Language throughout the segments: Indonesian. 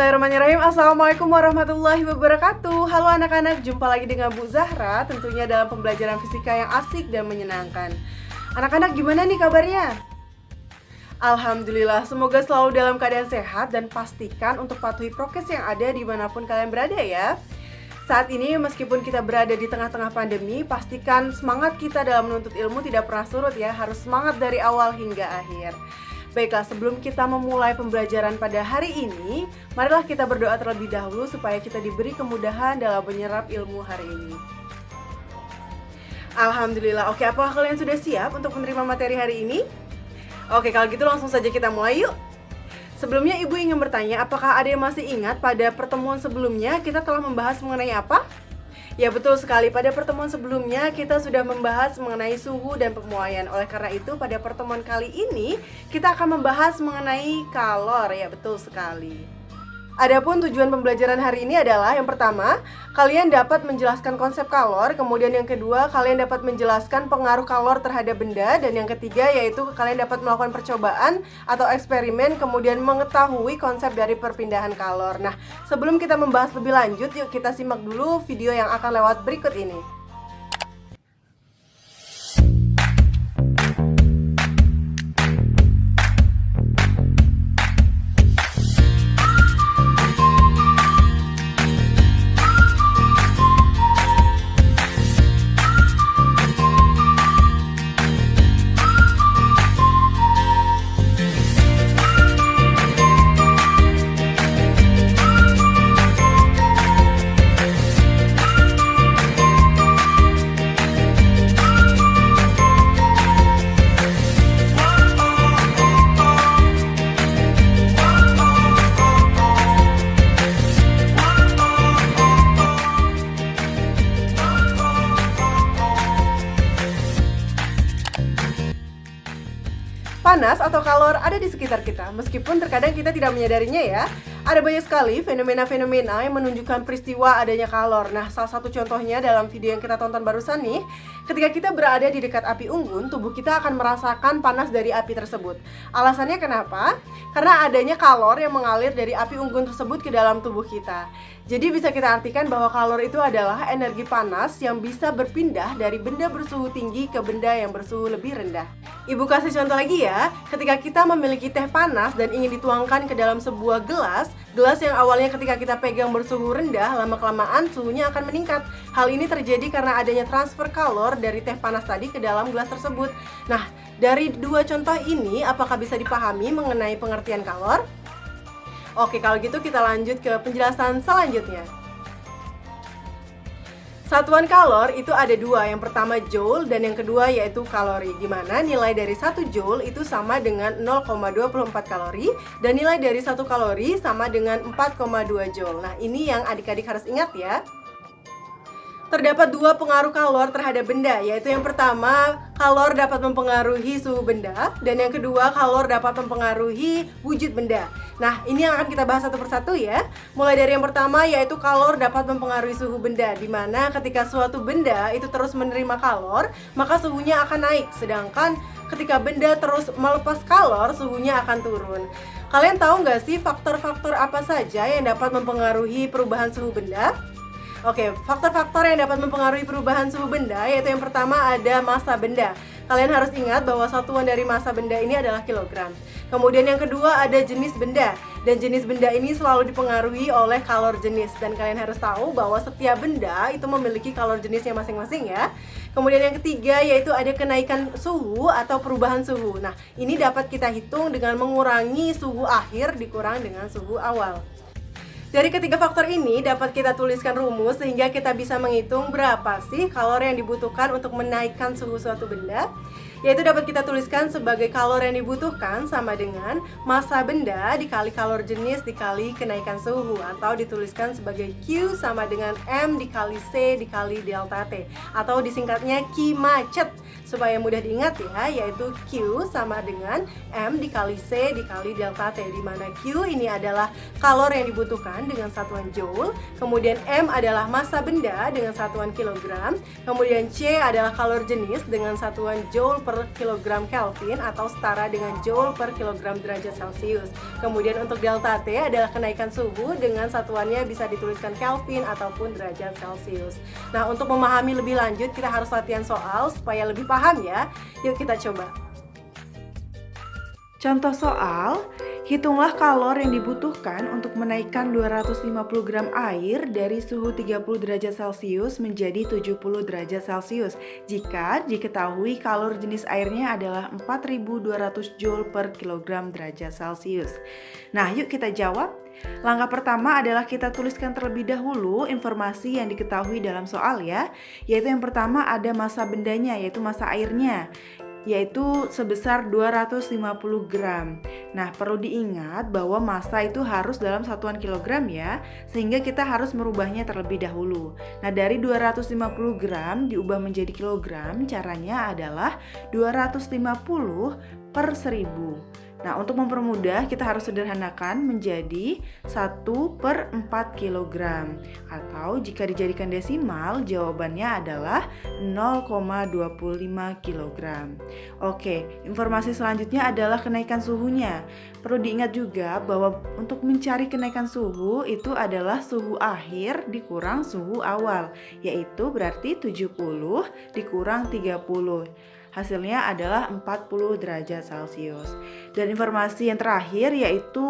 Bismillahirrahmanirrahim. Assalamualaikum warahmatullahi wabarakatuh. Halo anak-anak, jumpa lagi dengan Bu Zahra. Tentunya dalam pembelajaran fisika yang asik dan menyenangkan. Anak-anak gimana nih kabarnya? Alhamdulillah, semoga selalu dalam keadaan sehat dan pastikan untuk patuhi prokes yang ada dimanapun kalian berada ya. Saat ini meskipun kita berada di tengah-tengah pandemi, pastikan semangat kita dalam menuntut ilmu tidak pernah surut ya. Harus semangat dari awal hingga akhir. Baiklah, sebelum kita memulai pembelajaran pada hari ini, marilah kita berdoa terlebih dahulu supaya kita diberi kemudahan dalam menyerap ilmu hari ini. Alhamdulillah. Oke, apakah kalian sudah siap untuk menerima materi hari ini? Oke, kalau gitu langsung saja kita mulai yuk. Sebelumnya Ibu ingin bertanya, apakah ada yang masih ingat pada pertemuan sebelumnya kita telah membahas mengenai apa? Ya betul sekali, pada pertemuan sebelumnya kita sudah membahas mengenai suhu dan pemuaian. Oleh karena itu pada pertemuan kali ini kita akan membahas mengenai kalor. Ya betul sekali. Adapun tujuan pembelajaran hari ini adalah yang pertama, kalian dapat menjelaskan konsep kalor. Kemudian yang kedua, kalian dapat menjelaskan pengaruh kalor terhadap benda. Dan yang ketiga yaitu kalian dapat melakukan percobaan atau eksperimen, kemudian mengetahui konsep dari perpindahan kalor. Nah, sebelum kita membahas lebih lanjut, yuk kita simak dulu video yang akan lewat berikut ini. Panas atau kalor ada di sekitar kita, meskipun terkadang kita tidak menyadarinya ya. Ada banyak sekali fenomena-fenomena yang menunjukkan peristiwa adanya kalor. Nah, salah satu contohnya dalam video yang kita tonton barusan nih, ketika kita berada di dekat api unggun, tubuh kita akan merasakan panas dari api tersebut. Alasannya kenapa? Karena adanya kalor yang mengalir dari api unggun tersebut ke dalam tubuh kita. Jadi bisa kita artikan bahwa kalor itu adalah energi panas yang bisa berpindah dari benda bersuhu tinggi ke benda yang bersuhu lebih rendah. Ibu kasih contoh lagi ya, ketika kita memiliki teh panas dan ingin dituangkan ke dalam sebuah gelas yang awalnya ketika kita pegang bersuhu rendah, lama-kelamaan suhunya akan meningkat. Hal ini terjadi karena adanya transfer kalor dari teh panas tadi ke dalam gelas tersebut. Nah, dari dua contoh ini, apakah bisa dipahami mengenai pengertian kalor? Oke, kalau gitu kita lanjut ke penjelasan selanjutnya. Satuan kalor itu ada dua, yang pertama joule dan yang kedua yaitu kalori, di mana nilai dari 1 joule itu sama dengan 0,24 kalori dan nilai dari 1 kalori sama dengan 4,2 joule. Nah, ini yang adik-adik harus ingat ya. Terdapat dua pengaruh kalor terhadap benda, yaitu yang pertama, kalor dapat mempengaruhi suhu benda, dan yang kedua, kalor dapat mempengaruhi wujud benda. Nah, ini yang akan kita bahas satu persatu ya. Mulai dari yang pertama, yaitu kalor dapat mempengaruhi suhu benda, di mana ketika suatu benda itu terus menerima kalor, maka suhunya akan naik, sedangkan ketika benda terus melepas kalor, suhunya akan turun. Kalian tahu nggak sih faktor-faktor apa saja yang dapat mempengaruhi perubahan suhu benda? Oke, faktor-faktor yang dapat mempengaruhi perubahan suhu benda yaitu yang pertama ada massa benda. Kalian harus ingat bahwa satuan dari massa benda ini adalah kilogram. Kemudian yang kedua ada jenis benda. Dan jenis benda ini selalu dipengaruhi oleh kalor jenis. Dan kalian harus tahu bahwa setiap benda itu memiliki kalor jenisnya masing-masing ya. Kemudian yang ketiga yaitu ada kenaikan suhu atau perubahan suhu. Nah, ini dapat kita hitung dengan mengurangi suhu akhir dikurang dengan suhu awal. Dari ketiga faktor ini dapat kita tuliskan rumus sehingga kita bisa menghitung berapa sih kalor yang dibutuhkan untuk menaikkan suhu suatu benda. Yaitu dapat kita tuliskan sebagai kalor yang dibutuhkan sama dengan massa benda dikali kalor jenis dikali kenaikan suhu, atau dituliskan sebagai Q sama dengan M dikali C dikali delta T, atau disingkatnya Q macet. Supaya mudah diingat ya, yaitu Q sama dengan M dikali C dikali delta T, di mana Q ini adalah kalor yang dibutuhkan dengan satuan joule, kemudian M adalah massa benda dengan satuan kilogram, kemudian C adalah kalor jenis dengan satuan joule per per kilogram Kelvin atau setara dengan joule per kilogram derajat Celcius. Kemudian untuk delta T adalah kenaikan suhu dengan satuannya bisa dituliskan Kelvin ataupun derajat Celcius. Nah, untuk memahami lebih lanjut kita harus latihan soal supaya lebih paham ya. Yuk kita coba. Contoh soal, hitunglah kalor yang dibutuhkan untuk menaikkan 250 gram air dari suhu 30 derajat Celcius menjadi 70 derajat Celcius jika diketahui kalor jenis airnya adalah 4200 joule per kilogram derajat Celcius. Nah, yuk kita jawab. Langkah pertama adalah kita tuliskan terlebih dahulu informasi yang diketahui dalam soal ya, yaitu yang pertama ada massa bendanya, yaitu massa airnya, yaitu sebesar 250 gram. Nah, perlu diingat bahwa massa itu harus dalam satuan kilogram ya, sehingga kita harus merubahnya terlebih dahulu. Nah, dari 250 gram diubah menjadi kilogram, caranya adalah 250 per 1000. Nah, untuk mempermudah kita harus sederhanakan menjadi 1 per 4 kg. Atau jika dijadikan desimal, jawabannya adalah 0,25 kg. Oke, informasi selanjutnya adalah kenaikan suhunya. Perlu diingat juga bahwa untuk mencari kenaikan suhu itu adalah suhu akhir dikurang suhu awal, yaitu berarti 70 dikurang 30. Hasilnya adalah 40 derajat Celcius. Dan informasi yang terakhir yaitu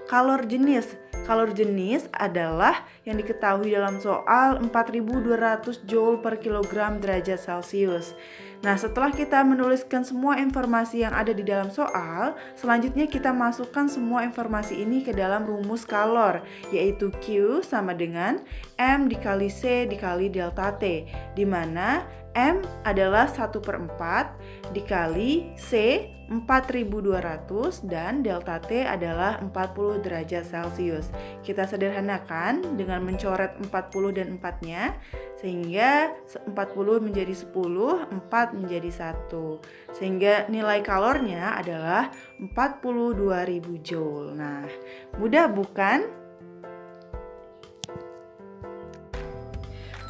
kalor jenis. Kalor jenis adalah yang diketahui dalam soal 4200 joule per kilogram derajat Celcius. Nah, setelah kita menuliskan semua informasi yang ada di dalam soal, selanjutnya kita masukkan semua informasi ini ke dalam rumus kalor, yaitu Q sama dengan M dikali C dikali delta T, di mana M adalah 1/4 dikali C 4200 dan delta T adalah 40 derajat Celcius. Kita sederhanakan dengan mencoret 40 dan 4-nya, sehingga 40 menjadi 10, 4 menjadi 1. Sehingga nilai kalornya adalah 42.000 joule. Nah, mudah bukan?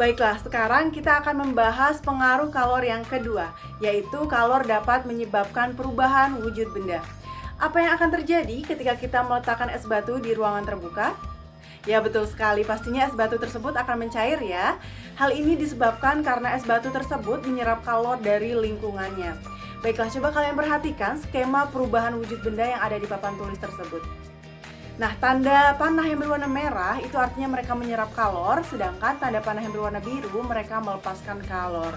Baiklah, sekarang kita akan membahas pengaruh kalor yang kedua, yaitu kalor dapat menyebabkan perubahan wujud benda. Apa yang akan terjadi ketika kita meletakkan es batu di ruangan terbuka? Ya, betul sekali, pastinya es batu tersebut akan mencair ya. Hal ini disebabkan karena es batu tersebut menyerap kalor dari lingkungannya. Baiklah, coba kalian perhatikan skema perubahan wujud benda yang ada di papan tulis tersebut. Nah, tanda panah yang berwarna merah itu artinya mereka menyerap kalor, sedangkan tanda panah yang berwarna biru mereka melepaskan kalor.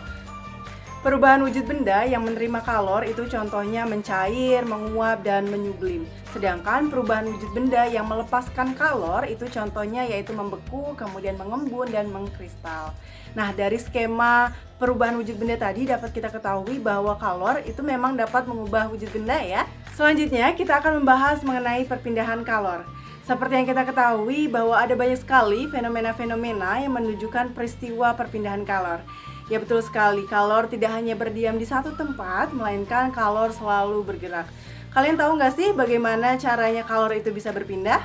Perubahan wujud benda yang menerima kalor itu contohnya mencair, menguap, dan menyublim. Sedangkan perubahan wujud benda yang melepaskan kalor itu contohnya yaitu membeku, kemudian mengembun, dan mengkristal. Nah, dari skema perubahan wujud benda tadi dapat kita ketahui bahwa kalor itu memang dapat mengubah wujud benda ya. Selanjutnya kita akan membahas mengenai perpindahan kalor. Seperti yang kita ketahui bahwa ada banyak sekali fenomena-fenomena yang menunjukkan peristiwa perpindahan kalor. Ya, betul sekali, kalor tidak hanya berdiam di satu tempat, melainkan kalor selalu bergerak. Kalian tahu nggak sih bagaimana caranya kalor itu bisa berpindah?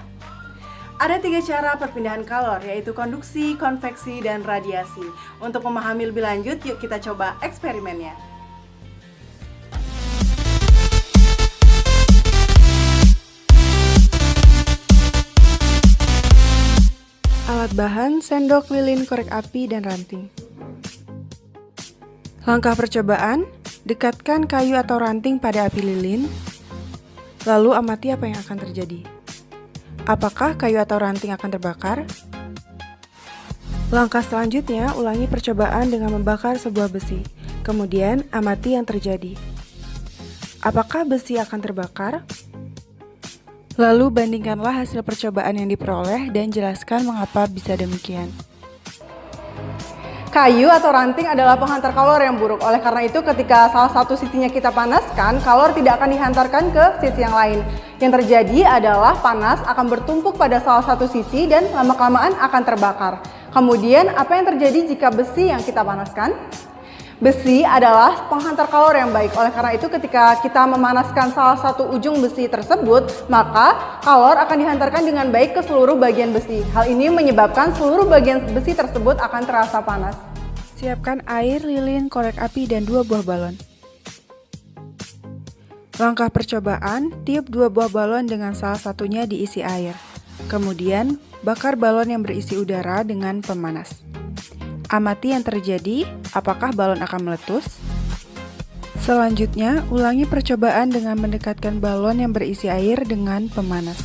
Ada 3 cara perpindahan kalor, yaitu konduksi, konveksi, dan radiasi. Untuk memahami lebih lanjut, yuk kita coba eksperimennya. Alat bahan, sendok, lilin, korek api, dan ranting. Langkah percobaan, dekatkan kayu atau ranting pada api lilin, lalu amati apa yang akan terjadi. Apakah kayu atau ranting akan terbakar? Langkah selanjutnya, ulangi percobaan dengan membakar sebuah besi, kemudian amati yang terjadi. Apakah besi akan terbakar? Lalu bandingkanlah hasil percobaan yang diperoleh dan jelaskan mengapa bisa demikian. Kayu atau ranting adalah penghantar kalor yang buruk. Oleh karena itu ketika salah satu sisinya kita panaskan, kalor tidak akan dihantarkan ke sisi yang lain. Yang terjadi adalah panas akan bertumpuk pada salah satu sisi dan lama-kelamaan akan terbakar. Kemudian apa yang terjadi jika besi yang kita panaskan? Besi adalah penghantar kalor yang baik. Oleh karena itu ketika kita memanaskan salah satu ujung besi tersebut, maka kalor akan dihantarkan dengan baik ke seluruh bagian besi. Hal ini menyebabkan seluruh bagian besi tersebut akan terasa panas. Siapkan air, lilin, korek api, dan 2 buah balon. Langkah percobaan, tiup 2 buah balon dengan salah satunya diisi air. Kemudian, bakar balon yang berisi udara dengan pemanas. Amati yang terjadi, apakah balon akan meletus? Selanjutnya, ulangi percobaan dengan mendekatkan balon yang berisi air dengan pemanas.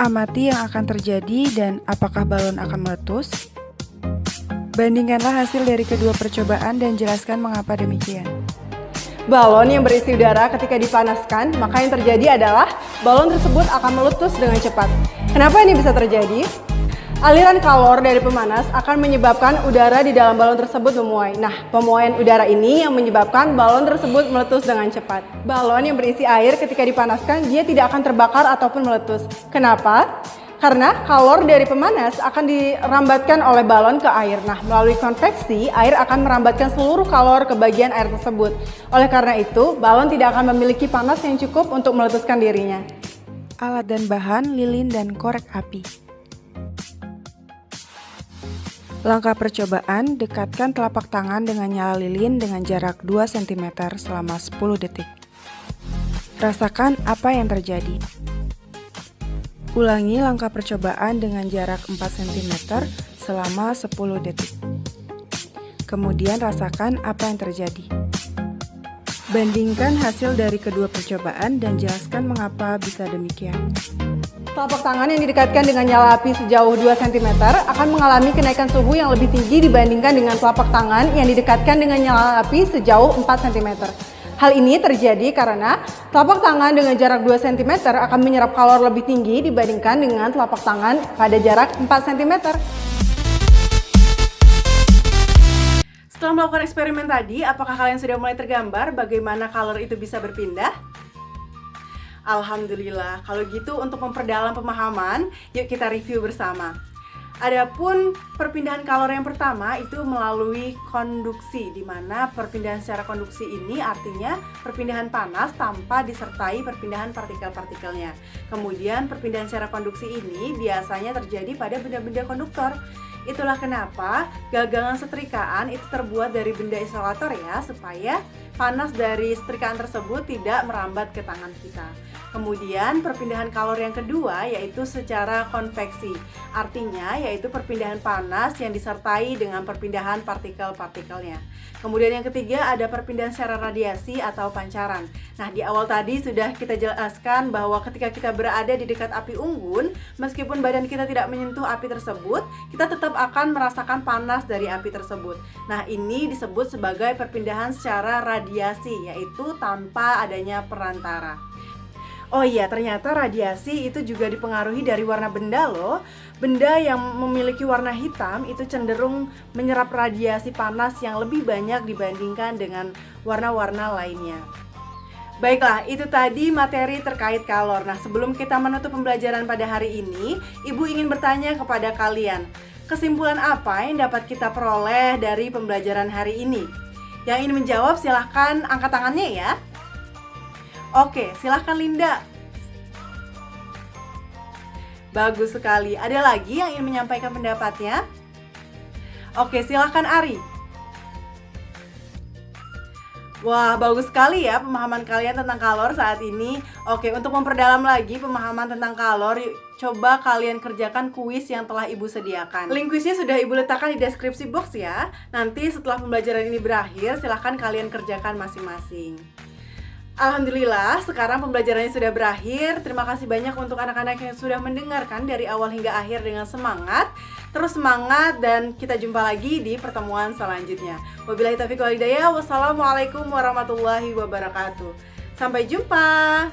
Amati yang akan terjadi dan apakah balon akan meletus? Bandingkanlah hasil dari kedua percobaan dan jelaskan mengapa demikian. Balon yang berisi udara ketika dipanaskan, maka yang terjadi adalah balon tersebut akan meletus dengan cepat. Kenapa ini bisa terjadi? Aliran kalor dari pemanas akan menyebabkan udara di dalam balon tersebut memuai. Nah, pemuaian udara ini yang menyebabkan balon tersebut meletus dengan cepat. Balon yang berisi air ketika dipanaskan, dia tidak akan terbakar ataupun meletus. Kenapa? Karena kalor dari pemanas akan dirambatkan oleh balon ke air. Nah, melalui konveksi, air akan merambatkan seluruh kalor ke bagian air tersebut. Oleh karena itu, balon tidak akan memiliki panas yang cukup untuk meletuskan dirinya. Alat dan bahan, lilin dan korek api. Langkah percobaan, dekatkan telapak tangan dengan nyala lilin dengan jarak 2 cm selama 10 detik. Rasakan apa yang terjadi. Ulangi langkah percobaan dengan jarak 4 cm selama 10 detik. Kemudian rasakan apa yang terjadi. Bandingkan hasil dari kedua percobaan dan jelaskan mengapa bisa demikian. Telapak tangan yang didekatkan dengan nyala api sejauh 2 cm akan mengalami kenaikan suhu yang lebih tinggi dibandingkan dengan telapak tangan yang didekatkan dengan nyala api sejauh 4 cm. Hal ini terjadi karena telapak tangan dengan jarak 2 cm akan menyerap kalor lebih tinggi dibandingkan dengan telapak tangan pada jarak 4 cm. Setelah melakukan eksperimen tadi, apakah kalian sudah mulai tergambar bagaimana kalor itu bisa berpindah? Alhamdulillah, kalau gitu untuk memperdalam pemahaman, yuk kita review bersama. Adapun perpindahan kalor yang pertama itu melalui konduksi, di mana perpindahan secara konduksi ini artinya perpindahan panas tanpa disertai perpindahan partikel-partikelnya. Kemudian perpindahan secara konduksi ini biasanya terjadi pada benda-benda konduktor. Itulah kenapa gagangan setrikaan itu terbuat dari benda isolator ya, supaya panas dari setrikaan tersebut tidak merambat ke tangan kita. Kemudian perpindahan kalor yang kedua yaitu secara konveksi. Artinya yaitu perpindahan panas yang disertai dengan perpindahan partikel-partikelnya. Kemudian yang ketiga ada perpindahan secara radiasi atau pancaran. Nah, di awal tadi sudah kita jelaskan bahwa ketika kita berada di dekat api unggun, meskipun badan kita tidak menyentuh api tersebut, kita tetap akan merasakan panas dari api tersebut. Nah, ini disebut sebagai perpindahan secara radiasi, yaitu tanpa adanya perantara. Oh iya, ternyata radiasi itu juga dipengaruhi dari warna benda loh. Benda yang memiliki warna hitam itu cenderung menyerap radiasi panas yang lebih banyak dibandingkan dengan warna-warna lainnya. Baiklah, itu tadi materi terkait kalor. Nah, sebelum kita menutup pembelajaran pada hari ini, Ibu ingin bertanya kepada kalian, kesimpulan apa yang dapat kita peroleh dari pembelajaran hari ini? Yang ingin menjawab silahkan angkat tangannya ya. Oke, silahkan Linda. Bagus sekali. Ada lagi yang ingin menyampaikan pendapatnya? Oke, silahkan Ari. Wah, bagus sekali ya pemahaman kalian tentang kalor saat ini. Oke, untuk memperdalam lagi pemahaman tentang kalor, coba kalian kerjakan kuis yang telah Ibu sediakan. Link kuisnya sudah Ibu letakkan di deskripsi box ya. Nanti setelah pembelajaran ini berakhir, silahkan kalian kerjakan masing-masing. Alhamdulillah, sekarang pembelajarannya sudah berakhir. Terima kasih banyak untuk anak-anak yang sudah mendengarkan dari awal hingga akhir dengan semangat. Terus semangat dan kita jumpa lagi di pertemuan selanjutnya. Wabillahi taufiq wal hidayah. Wassalamualaikum warahmatullahi wabarakatuh. Sampai jumpa.